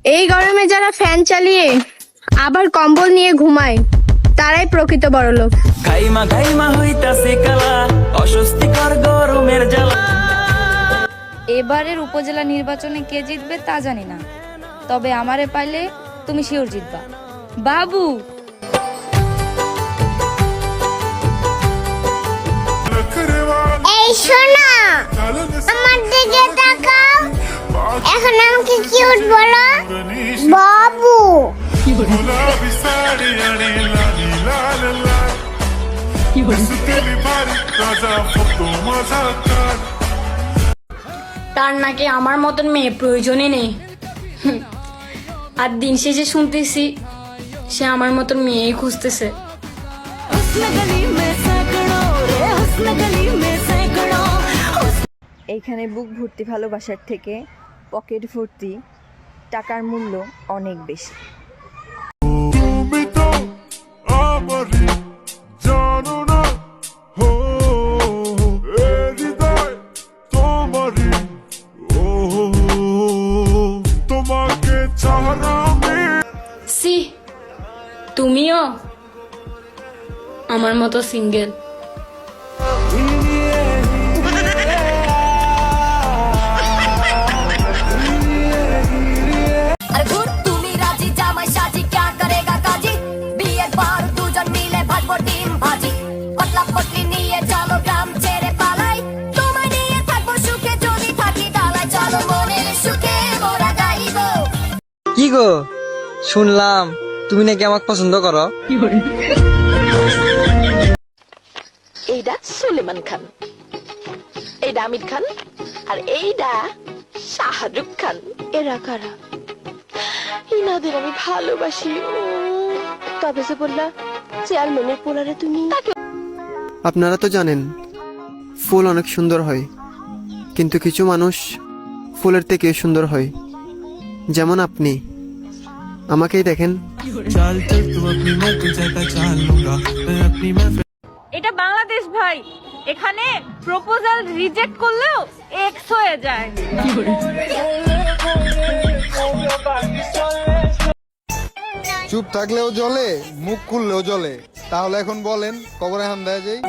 এই গরমে যারা ফ্যান চালিয়ে আবার কম্বল নিয়ে ঘুমায় তারাই প্রকৃত বড়লোক। গাইমা গাইমা হইতাছে কালা, অস্বস্তিকর গরমের জ্বালা। এবারের উপজেলা নির্বাচনে কে জিতবে তা জানি না, তবে আমারে পাইলে তুমি শিওর জিতবা বাবু। এই শোনো, আমার দিকে তাকাও। এখন আমাকে কিউট বলো বাবু। তার নাকি আমার মতন মেয়ে প্রয়োজনই নেই। আর দিন শেষে শুনতেছি সে আমার মতন মেয়েই খুঁজতেছে। এইখানে বুক ভর্তি ভালোবাসার থেকে পকেট ভর্তি টাকার মূল্য অনেক বেশি। তুমি তো আমারই জানো না, হো এ হৃদয় তোমারই, ও তোমাকে ছাড়া আমি। সি তুমিও আমার মতো সিঙ্গেল। কি গো, শুনলাম তুমি নাকি আমাকে পছন্দ করো। এইটা সুলেমান খান, এইটা আমির খান, আর এইটা শাহরুখ খান। এরা কারা? ইনাদের আমি ভালোবাসি। তবে যে বললা চেয়ারম্যানের পোলারে তুমি। আপনারা তো জানেন ফুল অনেক সুন্দর হয়, কিন্তু কিছু মানুষ ফুলের থেকে সুন্দর হয়, যেমন আপনি। আমাকেই দেখেন। এটা বাংলাদেশ ভাই, এখানে প্রপোজাল রিজেক্ট করলেও এক্স হয়ে যায়। চুপ থাকলেও জ্বলে, মুখ খুললেও জ্বলে। তাহলে এখন বলেন কবরে হান দেয়া যায়।